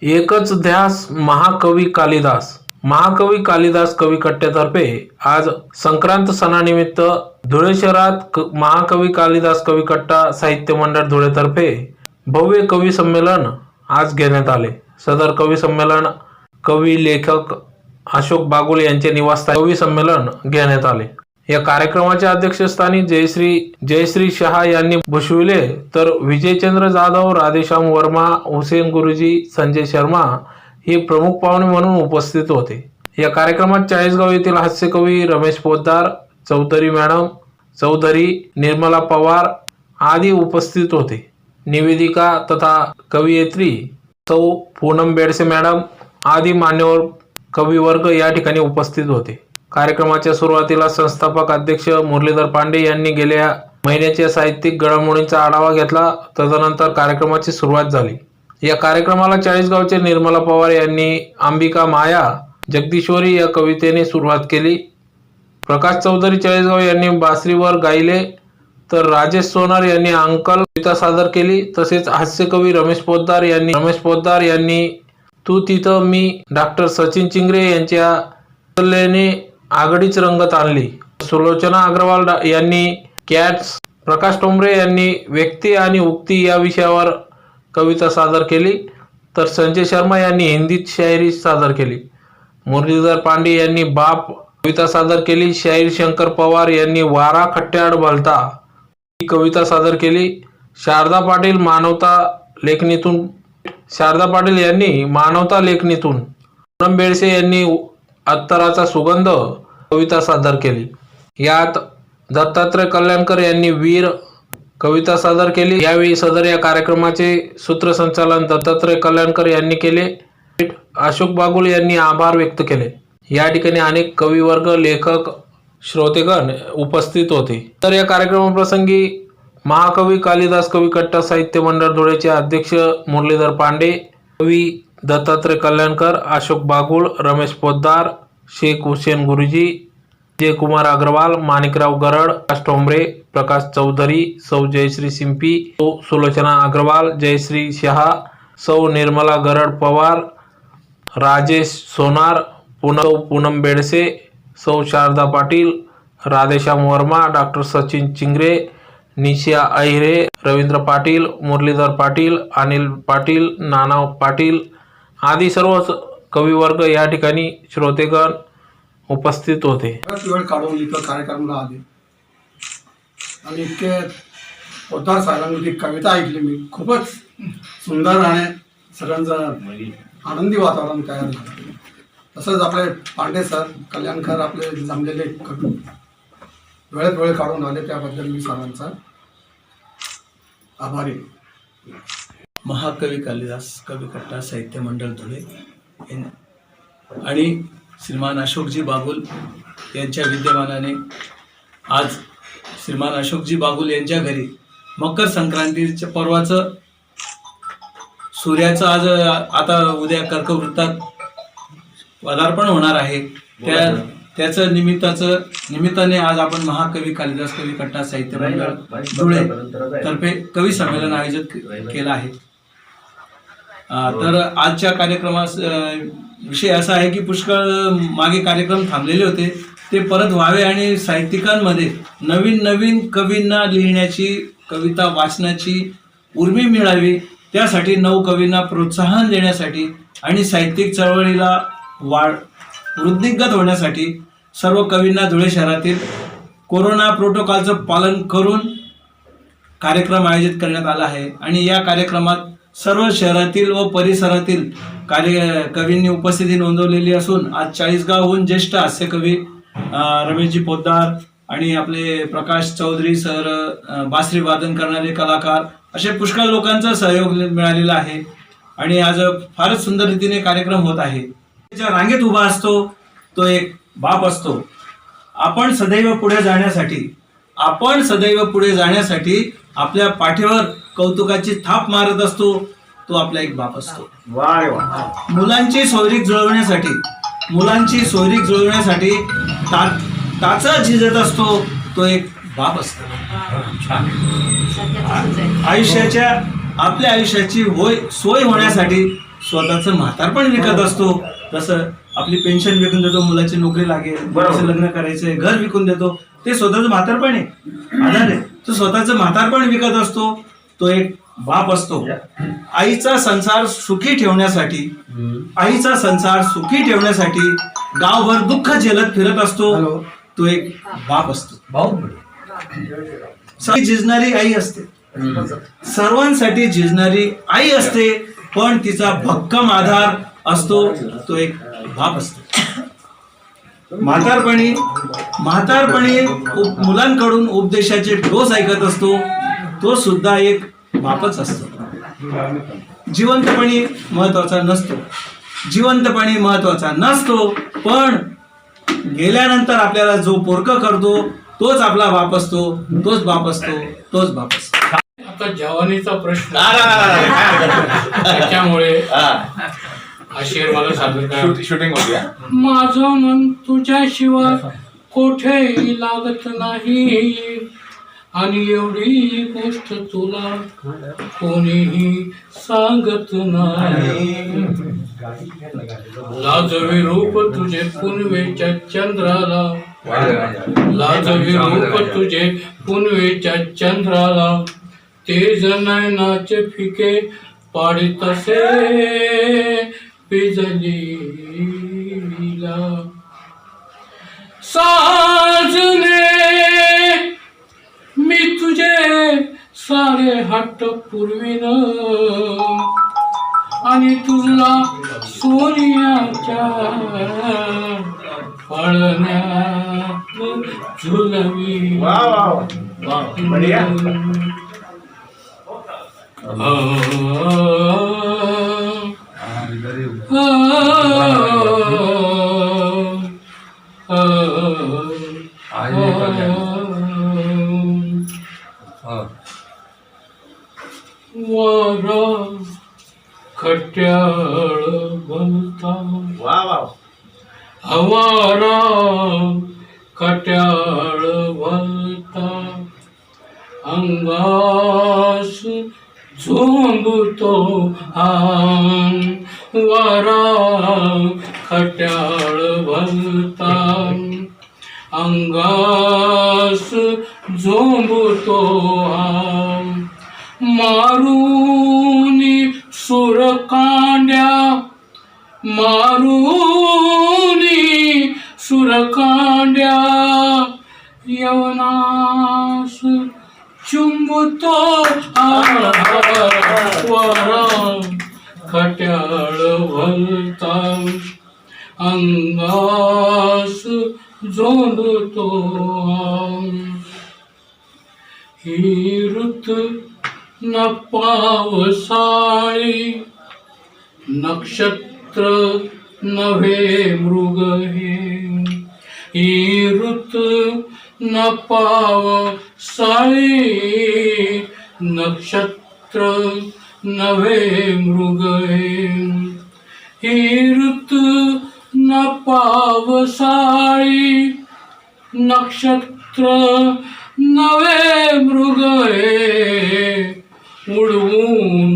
एकच ध्यास महाकवी कालिदास. महाकवी कालिदास कवी कट्ट्यातर्फे आज संक्रांत सणानिमित्त धुळे शहरात महाकवी कालिदास कवी कट्टा साहित्य मंडळ धुळेतर्फे भव्य कवी संमेलन आज घेण्यात आले. सदर कवी संमेलन कवी लेखक अशोक बागुल यांच्या निवासस्थानी कवी संमेलन घेण्यात आले. या कार्यक्रमाच्या अध्यक्षस्थानी जयश्री शहा यांनी भूषविले, तर विजयचंद्र जाधव, राधेश्याम वर्मा, हुसेन गुरुजी, संजय शर्मा हे प्रमुख पाहुणे म्हणून उपस्थित होते. या कार्यक्रमात चाळीसगाव येथील हास्यकवी रमेश पोद्दार, चौधरी मॅडम, चौधरी निर्मला पवार आदी उपस्थित होते. निवेदिका तथा कवयित्री सौ पूनम बेडसे मॅडम आदी मान्यवर कविवर्ग या ठिकाणी उपस्थित होते. कार्यक्रमाच्या सुरुवातीला संस्थापक अध्यक्ष मुरलीधर पांडे यांनी गेल्या महिन्याच्या साहित्यिक घडामोडींचा आढावा घेतला. तदनंतर कार्यक्रमाची सुरुवात झाली. या कार्यक्रमाला चाळीसगावचे निर्मला पवार यांनी अंबिका माया जगदीश्वरी या कवितेने सुरुवात केली. प्रकाश चौधरी चाळीसगाव यांनी बासरीवर गायले, तर राजेश सोनार यांनी अंकल कविता सादर केली. तसेच हास्यकवी रमेश पोद्दार यांनी तू तिथं मी, डॉक्टर सचिन चिंगरे यांच्या कलेने आगळीच रंगत आणली. सुलोचना अग्रवाल यांनी कॅट्स, प्रकाश टोंबरे यांनी व्यक्ती आणि उक्ती या विषयावर कविता सादर केली. तर संजय शर्मा यांनी हिंदीत शायरी सादर केली. मुरलीधर पांडे यांनी बाप कविता सादर केली. शाहीर शंकर पवार यांनी वारा खट्ट्याड भलता ही कविता सादर केली. शारदा पाटील यांनी मानवता लेखणीतून, पूनम बेडसे यांनी अत्तराचा सुगंध कविता सादर केली. यात दत्तात्रय कल्याणकर यांनी वीर कविता सादर केली. यावेळी सदर या कार्यक्रमाचे सूत्रसंचालन दत्तात्रय कल्याणकर यांनी केले. अशोक बागुल यांनी आभार व्यक्त केले. या ठिकाणी अनेक कविवर्ग, लेखक, श्रोतेगण उपस्थित होते. तर या कार्यक्रमाप्रसंगी महाकवी कालिदास कवी कट्टा साहित्य मंडळ धुळेचे अध्यक्ष मुरलीधर पांडे, कवी दत्तात्रय कल्याणकर, अशोक बागुल, रमेश पोद्दार, शेख हुसेन गुरुजी, जयकुमार अग्रवाल, माणिकराव गरड, प्रकाश टोंबरे, प्रकाश चौधरी, सौ जयश्री सिंपी, सौ सुलोचना अग्रवाल, जयश्री शहा, सौ निर्मला गरड पवार, राजेश सोनार, पूनम बेडसे, सौ शारदा पाटील, राधेश्याम वर्मा, डॉक्टर सचिन चिंगरे, निशा अहिरे, रवींद्र पाटील, मुरलीधर पाटील, अनिल पाटील, नाना पाटील आदी सर्व कविवर्ग या ठिकाणी श्रोतेगण उपस्थित होते. वेळ काढून इथं कार्यक्रमाला आले आणि इतके पोद्दार साहेबांनी कविता ऐकली. मी खूपच सुंदर आणि सगळ्यांचं आनंदी वातावरण तयार झालं. तसंच आपले पांडे सर, कल्याणकर आपले जमलेले कवी वेळेत वेळ काढून आले, त्याबद्दल मी सर्वांचा आभारी. महाकवी कालिदास कवी कट्टा साहित्य मंडळ धुळे आणि श्रीमान अशोकजी बागुल यांच्या विद्यमानाने आज श्रीमान अशोकजी बागुल यांच्या घरी मकर संक्रांतीच्या पर्वाचं सूर्याचं आज आता उद्या कर्कवृत्तात पदार्पण होणार आहे. त्याचं निमित्ताने आज आपण महाकवी कालिदास कवी कट्टा साहित्य मंडळ धुळे तर्फे कवी संमेलन आयोजित केलं आहे. तर आजच्या कार्यक्रमास विषय असा आहे की पुष्कळ मागे कार्यक्रम थांबलेले होते, ते परत व्हावे आणि साहित्यिकांमध्ये नवीन कवींना लिहिण्याची, कविता वाचनाची उर्मी मिळावी, त्यासाठी नवकवींना प्रोत्साहन देण्यासाठी आणि साहित्यिक चळवळीला वृद्धिंगत होण्यासाठी सर्व कवींना धुळे शहरातील कोरोना प्रोटोकॉलचं पालन करून कार्यक्रम आयोजित करण्यात आला आहे. आणि या कार्यक्रमात सर्व शहरातील व परिसरातील कवींनी उपस्थिती नोंदवलेली असून आज चाळीसगावहून ज्येष्ठ हास्यकवी रमेशजी पोद्दार आणि आपले प्रकाश चौधरी सर, बासरी वादन करणारे कलाकार, असे पुष्कळ लोकांचा सहयोग मिळालेला आहे. आणि आज फारच सुंदर रीतीने कार्यक्रम होत आहे. ज्या रांगेत उभा असतो तो एक बाप असतो. आपण सदैव पुढे जाण्यासाठी आपल्या पाठीवर कौतुकाची थाप मारत असतो तो आपला एक बाप असतो. मुलांची सोयरीक जुळवण्यासाठी टाचा झिजत असतो तो एक बाप असतो. आपल्या आयुष्याची सोय होण्यासाठी स्वतःचं म्हातारपण विकत असतो. जसं आपली पेन्शन विकून देतो, मुलाची नोकरी लागेल, मुलाचं लग्न करायचंय, घर विकून देतो, ते स्वतःचं म्हातारपण आहे. आधार आहे. तो स्वतःचं म्हातारपण विकत असतो. तो एक बाप असतो. आईचा संसार सुखी ठेवण्यासाठी गावभर दुःख झेलत फिरत असतो. तो एक बाप असतो. झिजणारी आई असते, सर्वांसाठी झिजणारी आई असते, पण तिचा भक्कम आधार असतो. तो एक बाप असतो. म्हातारपणी मुलांकडून उपदेशाचे डोस ऐकत असतो. तो सुद्धा एक बापच असतो. जिवंतपणी महत्वाचा नसतो, पण गेल्यानंतर आपल्याला जो पोरकं करतो तोच आपला बाप असतो. आता जवानीचा प्रश्न त्याच्यामुळे हा शेर मला सादर करा. शूटिंग होती. माझं मन तुझ्याशिवाय कोठेही लागत नाही, आणि एवढी गोष्ट तुला कोणीही सांगत नाही. लाजवी रूप तुझे पुनवेच्या चंद्राला, तेज नयनाचे फिके पाडी तसे पिजलीला. साजने मी तुझे सारे हट्ट पुरवीन, आणि तुला सोनियाच्या पळण्यात झुलवी. वारा खट्याळ भलता, हवारा खट्याळ भलता, अंगास झोंबतो वारा खट्याळ भलता, अंगास झोंबतो मारुनी सुरकांड्या यवनास चुंबतो वारा खट्याळ भलता, अंगास झोंबतो. ही ऋत न पावसाळी, नक्षत्र नव्हे मृग हे. ही ऋत न पावसाळी, नक्षत्र नव्हे मृग हे. ही ऋत न पावसाळी, नक्षत्र नवे मृग हे. उडवून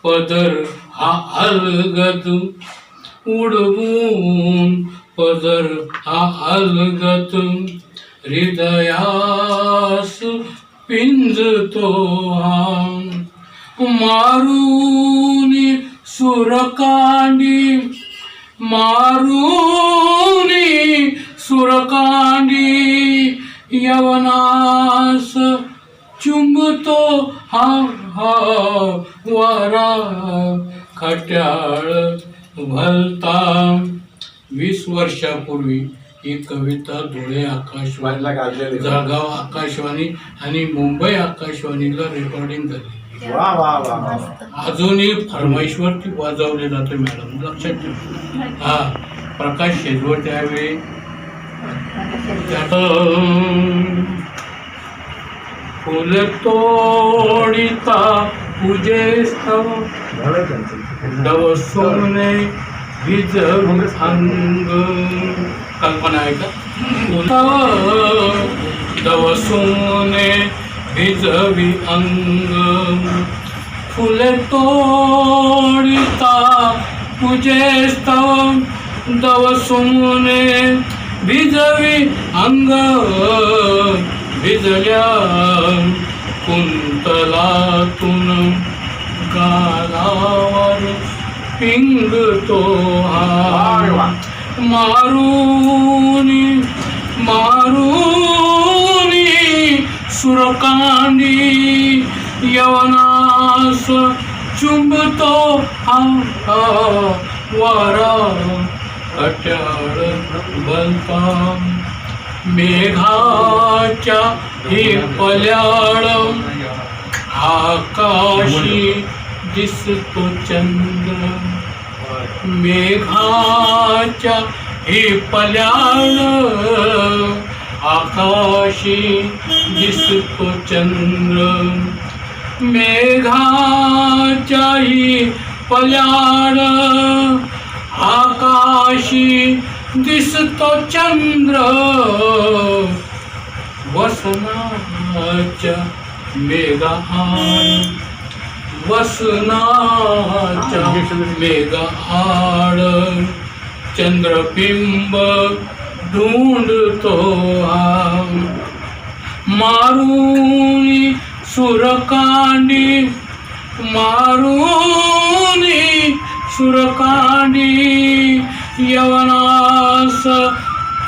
पदर हा अलगद, उडवून पदर हा अलगद, हृदयास पिंजतो मारुनी सुरकांडी, यवनास चुंबतो वारा खट्याळ भलता. 20 वर्षापूर्वी ही कविता धुळे आकाशवाणी, जळगाव आकाशवाणी आणि मुंबई आकाशवाणीला रेकॉर्डिंग झाली. अजूनही फरमाईशवरती वाजवले जाते मॅडम, लक्षात ठेवा. हा प्रकाश शेजवळ त्यावेळी फुल तोडिता पूजे स्तव, डव सोने भिजवून अंग. कल्पना आहे का? डव सोने भिजवी अंग, फुले तोडिता तुझे स्तव दव सुमुने भिजवी अंग भिजल्या कुंतलातून गालावर पिंगतो हा मारुनी मारुनी सुरकांडी यवनास चुंबतो हा वारा कट्याळ बलता मेघाच्या हे पल्याळ आकाशी दिसतो चंद्र मेघाच्या हे पल्याळ आकाशी दिसतो चंद्र मेघाच्या ही पल्याळ आकाशी दिसतो चंद्र वसनाच्या मेघाहार वसनाच्या मेघाहार चंद्रबिंब ढूंढतो हा मारुनी सुरकांडी मारुनी सुरकांडी यवनास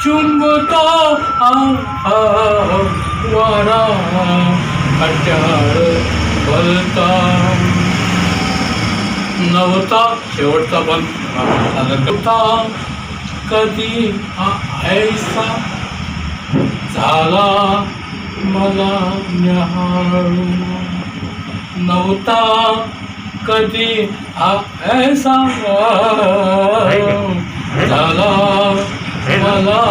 चुंबतो वारा कट्याळ बलता नवता शेवटचा बंद नव्हता कधी हा ऐसा झाला मला न्याहाळून नव्हता कधी हा ऐसा झाला मला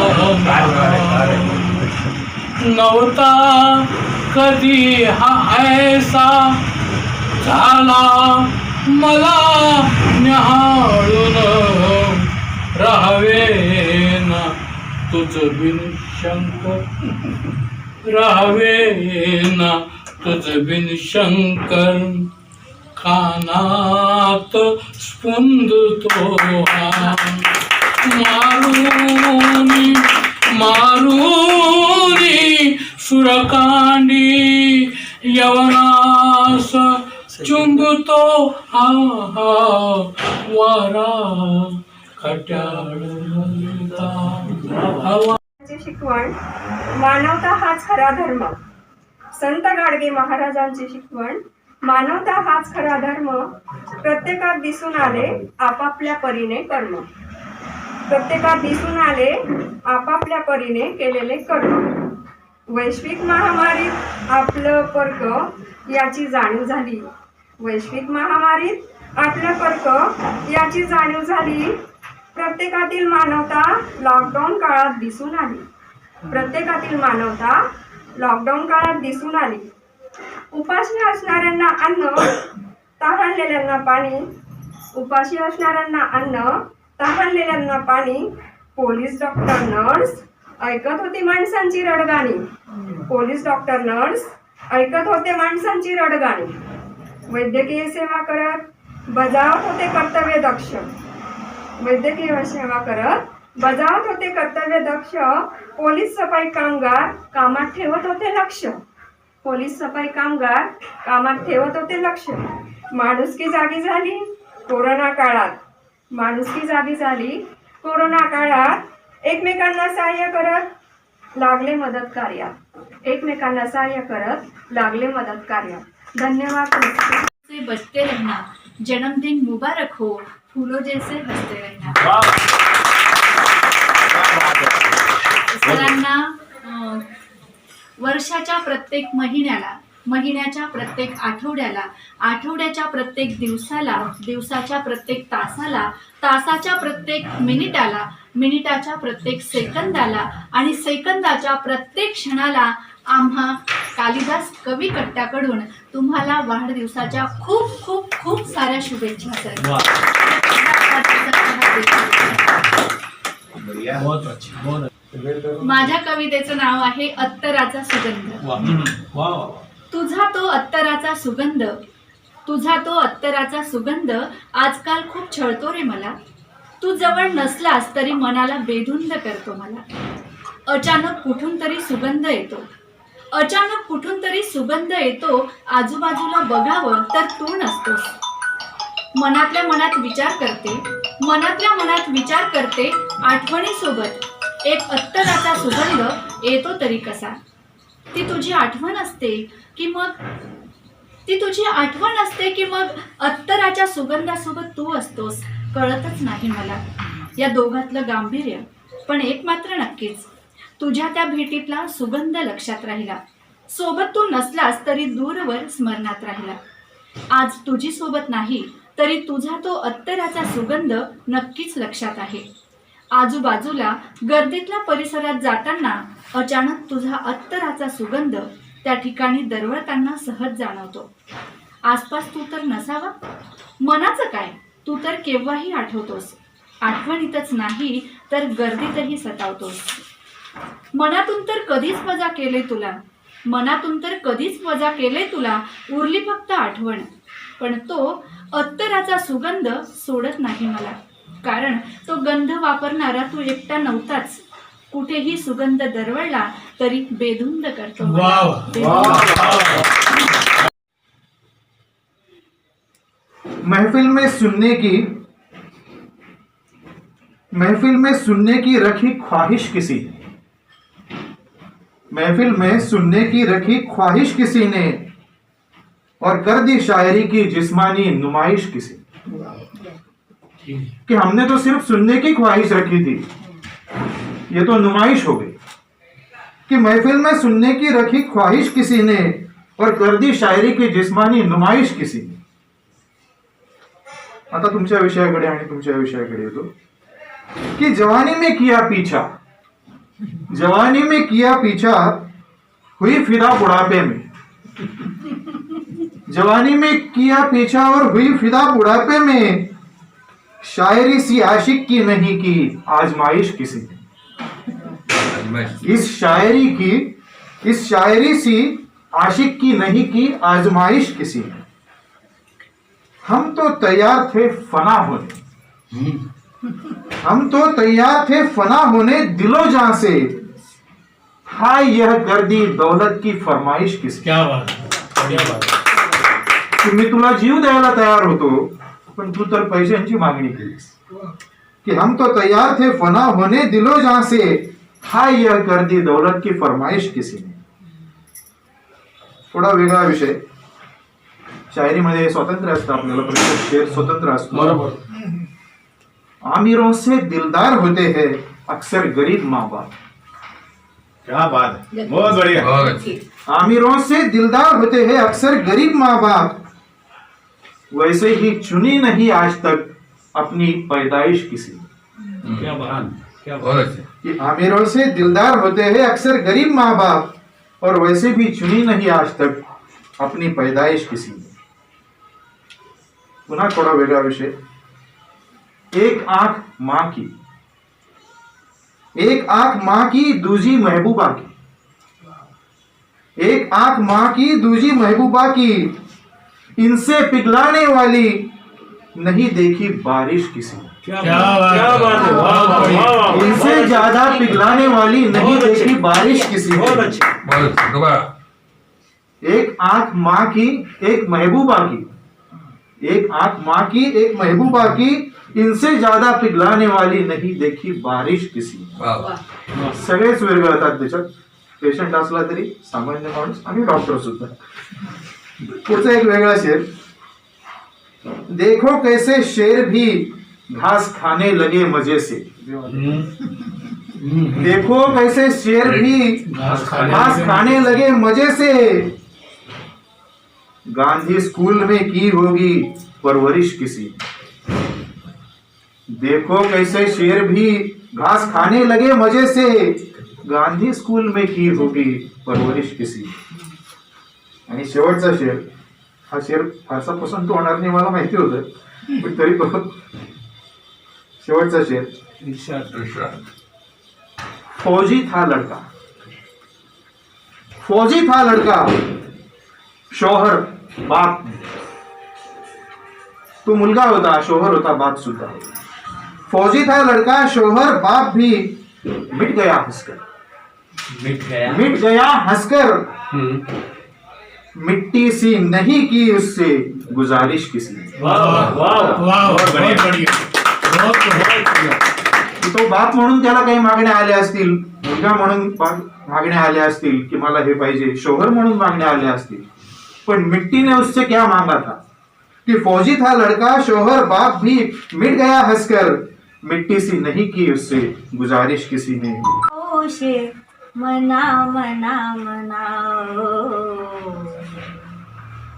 नव्हता कधी हा ऐसा झाला मला न्याहाळून राहावे ना तुझ बिन शंकर राहावे ना तुझ बिन शंकर कानात स्फुंदतो हा मारुनी मारुनी सुरकांडी यवनास चुंबतो हा वारा कट्याळ शिकवण मानवता हाच खरा धर्म. संत गाडगे महाराजांची शिकवण मानवता हाच खरा धर्म. प्रत्येकात दिसून आले आपापल्या परीने कर्म. प्रत्येकात दिसून आले आपापल्या परीने केलेले कर्म. वैश्विक महामारीत आपलं परक याची जाणीव झाली. वैश्विक महामारीत आपलं परक याची जाणीव झाली. प्रत्येकातील मानवता लॉकडाऊन काळात दिसून आली. प्रत्येकातील मानवता लॉकडाऊन काळात दिसून आली. उपाशी असणाऱ्यांना अन्न, तहानलेल्यांना पाणी. उपाशी असणाऱ्यांना अन्न, तहानलेल्यांना पाणी. पोलीस डॉक्टर नर्स ऐकत होती माणसांची रडगाणी. पोलीस डॉक्टर नर्स ऐकत होते माणसांची रडगाणी. वैद्यकीय सेवा करत बजावत होते कर्तव्य दक्ष. वैद्यकीय सेवा करत बजावत होते कर्तव्य दक्ष. पोलीस सफाई कामगार कामात ठेवत होते लक्ष. पोलीस सफाई कामगार कामात ठेवत होते लक्ष. माणुसकी जागी झाली कोरोना काळात. माणुसकी जागी झाली कोरोना काळात. एकमेकांना सहाय्य करत लागले मदत कार्यात. एकमेकांना सहाय्य करत लागले मदत कार्यात. धन्यवाद. से बचते रहना, जन्मदिन मुबारक हो, फूलों जैसे हंसते रहना. सरांना वर्षाच्या प्रत्येक महिन्याला, महिन्याच्या प्रत्येक आठवड्याला, आठवड्याच्या प्रत्येक दिवसाला, दिवसाच्या प्रत्येक तासाला, तासाच्या प्रत्येक मिनिटाला, मिनिटाच्या प्रत्येक सेकंदाला आणि सेकंदाच्या प्रत्येक क्षणाला आम्हा कालिदास कवी कट्ट्याकडून तुम्हाला वाढदिवसाच्या खूप खूप खूप साऱ्या शुभेच्छा सर. माझ्या कवितेचं नाव आहे अत्तराचा सुगंध. तुझा तो अत्तराचा सुगंध तुझा तो अत्तराचा सुगंध आजकाल खूप छळतो रे मला. तू जवळ नसलास तरी मनाला बेधुंद करतो मला. अचानक कुठून तरी सुगंध येतो, अचानक कुठून तरी सुगंध येतो. आजूबाजूला बघावं तर तू नसतोस. मनातल्या मनात विचार करते, मनातल्या मनात विचार करते. आठवणीसोबत एक अत्तराचा सुगंध येतो तरी कसा. ती तुझी आठवण असते की मग अत्तराच्या सुगंधासोबत तू असतोस, कळतच नाही मला या दोघातलं गांभीर्य. पण एक मात्र नक्कीच, तुझ्या त्या भेटीतला सुगंध लक्षात राहिला. सोबत तू नसलास तरी दूरवर स्मरणात राहिला. आज तुझी सोबत नाही तरी तुझा तो अत्तराचा सुगंध नक्कीच लक्षात आहे. आजूबाजूला गर्दीतल्या परिसरात जाताना अचानक तुझा अत्तराचा सुगंध त्या ठिकाणी दरवळताना सहज जाणवतो. आसपास तू तर नसावा, मनाचं काय, तू तर केव्हाही आठवतोस. आठवणीतच नाही तर गर्दीतही सतावतोस. मनातून तर कधीच वजा केले तुला, मनातून तर कधीच वजा केले तुला. उरली फक्त आठवण, पण तो अत्तराचा सुगंध सोडत नाही मला. कारण तो गंध वापरणारा तू एकटा नव्हताच. कुठेही सुगंध दरवळला तरी बेधुंद करतो मला. महफिल में सुनने की रखी ख्वाहिश किसी, महफिल में सुनने की रखी ख्वाहिश किसी ने, और कर दी शायरी की जिस्मानी नुमाइश किसी. कि हमने तो सिर्फ सुनने की ख्वाहिश रखी थी, ये तो नुमाइश हो गई. कि महफिल में सुनने की रखी ख्वाहिश किसी ने और कर दी शायरी की जिस्मानी नुमाइश किसी ने. आता तुमच्या विषयाकडे आणि तुमच्या विषयाकडे येतो की जवानी में किया पीछा हुई फिदा बुढ़ापे में. जवानी में किया पीछा और हुई फिदा बुढ़ापे में, शायरी सी आशिक की नहीं की आजमाइश किसी ने. इस शायरी सी आशिक की नहीं की आजमाइश किसी ने. हम तो तैयार थे फना होने दिलो जान से, हाय यह गर्दी दौलत की फरमाइश किसी. क्या बात की मी तुला जीव द्यायला तयार होतो, पण तू तर पैशांची मागणी केलीस. कि हम तो तैयार थे फना होने दिलो जान से, हाय यह गर्दी दौलत की फरमाइश किसी ने. थोडा वेगळा विषय. शायरीमध्ये स्वातंत्र्य असतं, आपल्याला प्रत्येक शेर स्वतंत्र असतो. बरोबर. आमिरों से दिलदार होते हैं अक्सर गरीब माँ बाप. क्या बात है, बहुत बढ़िया. आमिरों से दिलदार होते हैं अक्सर गरीब माँ बाप, वैसे ही चुनी नहीं आज तक अपनी पैदाइश किसी. क्या बात, क्या बहुत बात. अच्छे. कि आमिरों से दिलदार होते हैं अक्सर गरीब माँ बाप, और वैसे भी चुनी नहीं आज तक अपनी पैदाइश किसी ने. पुन्हा थोडा वेगळा विषय. एक आंख माँ की दूजी महबूबा की. एक आंख माँ की दूजी महबूबा की, इनसे पिघलाने वाली नहीं देखी बारिश किसी. क्या बात है, वाह. इनसे ज्यादा पिघलाने वाली नहीं देखी बारिश किसी. बहुत अच्छी. बहुत अच्छे. दोबारा. एक आंख माँ की एक महबूबा की, एक आंख माँ की एक महबूबा की, इनसे ज्यादा पिघलाने वाली नहीं देखी बारिश किसी. वाह. सगळेच विरघळतात त्याच्यात, पेशंट असला तरी, सामान्य माणूस आणि डॉक्टर सुद्धा. पुढचा एक वेगळा शेर. देखो कैसे शेर भी घास खाने लगे मजे से. देखो कैसे शेर भी घास खाने लगे मजे से, गांधी स्कूल में की होगी परवरिश किसी. देखो कैसे शेर भी घास खाने लगे मजे से, गांधी स्कूल में की होगी परवरिश किसी. आणि शेवटचा शेर. हा शेर फारसा पसंत होणार नाही मला माहिती होतं, पण तरी पण शेवटचा शेर. इरशाद. फौजी था लड़का, शौहर बाप. तो मुलगा होता, शोहर होता, बाप सुद्धा होता. फौजी था लड़का, शोहर, बाप भी मिट गया हंसकर. मिट गया हंसकर. मिट्टी सी नहीं की उससे गुजारिश किसी ने. बहुत बढ़िया. तो बाप म्हणून त्याला काही मागण्या आल्या असतील, मुलगा म्हणून मागण्या आल्या असतील की मला हे पाहिजे, शोहर म्हणून मागण्या आल्या असतील, पण मिट्टी ने उससे क्या मांगा था कि फौजी था लड़का, शोहर, बाप भी मिट गया हंसकर. मिट्टी सी नहीं की उससे गुजारिश किसी ने. ओशे मना मना मना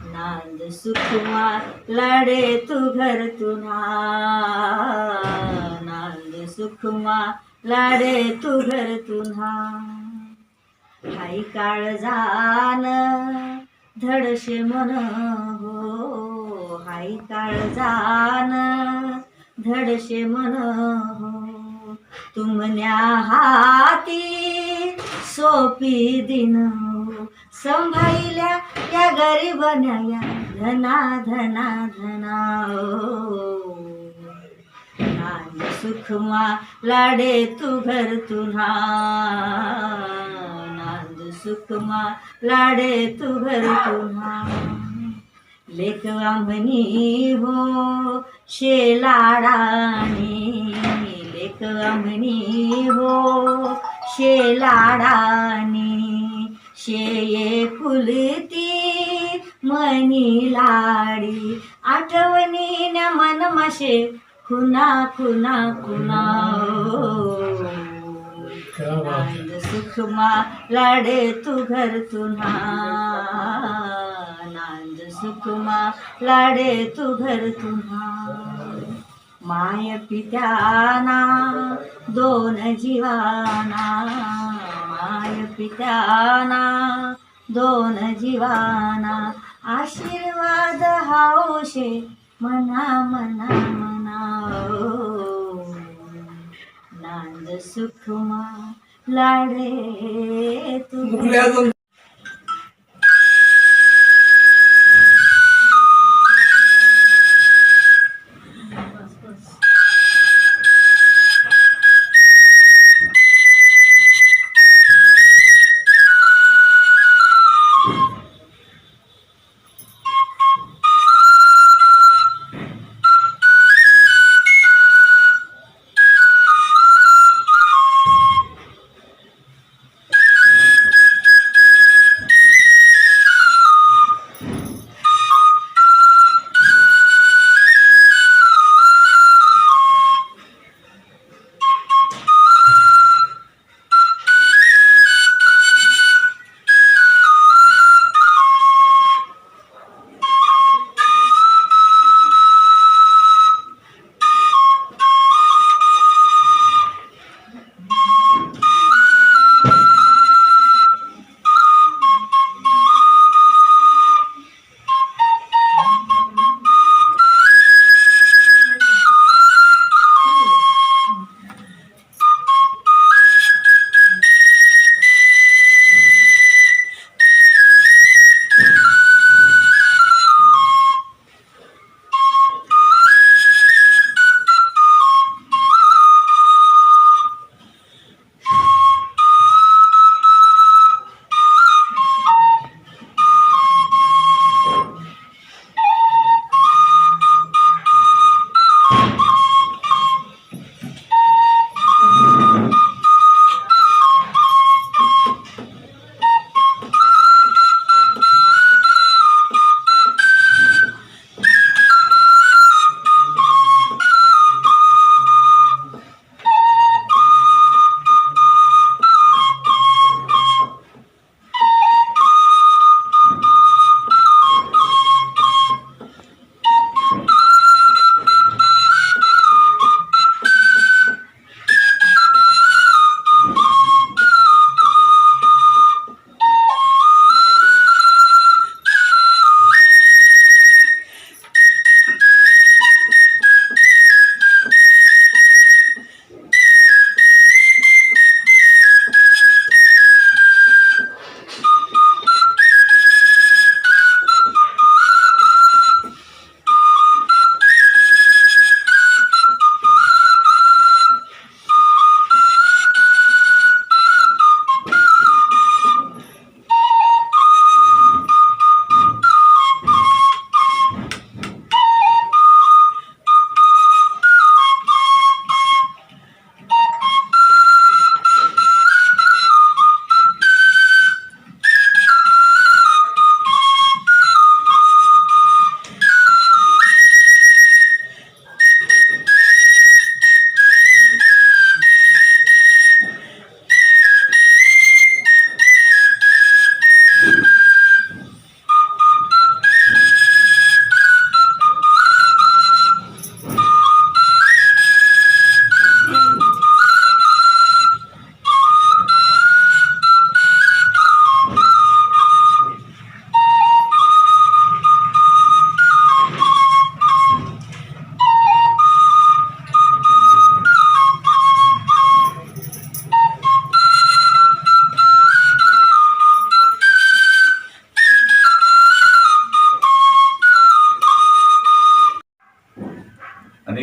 नांद सुखमा लाडे तू घर तुना. नांद सुखमा लाडे तू घर तुना. हाय काळ जान धडशे मन हो. हाय काळ जान धडशे मन हो. तुमन्या हाती सोपी दिन हो. संभाईल्या या गरीबन्या या धना धना धना हो. नांद सुखमा लाडे तू घर तुना. नांद सुखमा लाडे तू घर तुना. लेक आम्हनी हो शे लाडानी. लेक आम्हनी हो शे लाडानी. शे फुलती मनी लाडी. आठवणी न मन माशे खुना खुना खुना हो. नांद सुखमा लाडे तू घर तुना. नांद सुखमा लाडे तू घर तुना. माय पित्याना दोन जीवाना. माय पित्याना दोन जीवाना. आशीर्वाद हाऊशे मना मना मना हो. नांद सुखमा लाडे तू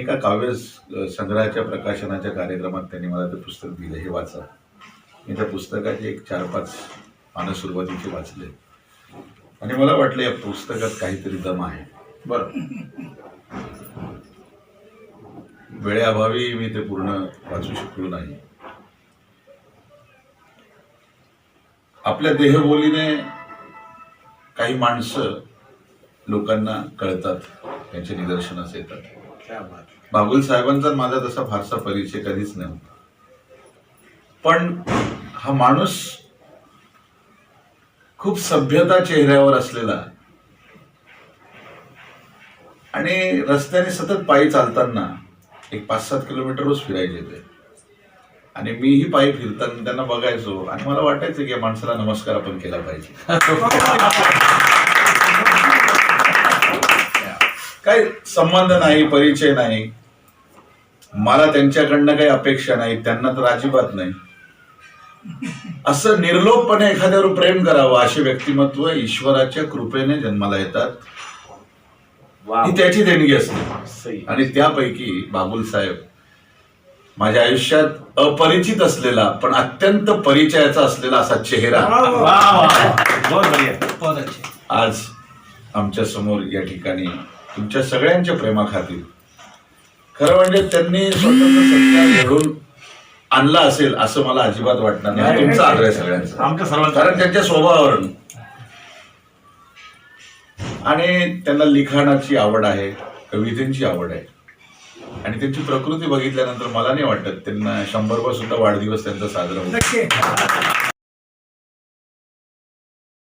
एका काव्य संग्रहाच्या प्रकाशनाच्या कार्यक्रमात त्यांनी मला ते पुस्तक दिलं, हे वाचा. मी त्या पुस्तकाचे एक 4-5 पानं सुरुवातीचे वाचले आणि मला वाटलं या पुस्तकात काहीतरी दम आहे. बरं, वेळेअभावी मी ते पूर्ण वाचू शकलो नाही. आपल्या देहबोलीने काही माणसं लोकांना कळतात, त्यांच्या निदर्शनास येतात. बागुल साहेबांचा माझा तसा फारसा परिचय कधीच नव्हता, पण हा माणूस खूप सभ्यता चेहऱ्यावर असलेला आणि रस्त्याने सतत पायी चालताना एक 5-7 किलोमीटर रोज फिरायचे ते आणि मीही पायी फिरताना त्यांना बघायचो आणि मला वाटायचं की या माणसाला नमस्कार आपण केला पाहिजे. काही संबंध नाही, परिचय नाही, मला त्यांच्याकडनं काही अपेक्षा नाही, त्यांना तर अजिबात नाही. असं निर्लोभपणे एखाद्यावर प्रेम करावं असे व्यक्तिमत्व ईश्वराच्या कृपेने जन्माला येतात, ही त्याची देणगी असते. आणि त्यापैकी बाबुल साहेब माझ्या आयुष्यात अपरिचित असलेला पण अत्यंत परिचयाचा असलेला असा चेहरा आज आमच्या समोर या ठिकाणी तुमच्या सगळ्यांच्या प्रेमाखातीर. खरं म्हणजे त्यांनी स्वतःचं सत्कार घडून आणला असेल असं मला अजिबात वाटणार नाही. तुमचा आग्रह आहे सगळ्यांचा, आमच्या सर्वांचा. कारण त्यांच्या स्वभावावरून आणि त्यांना लिखाणाची आवड आहे, कवितेची आवड आहे आणि त्यांची प्रकृती बघितल्यानंतर मला नाही वाटत त्यांना 100वा सुद्धा वाढदिवस त्यांचा साजरा होतो.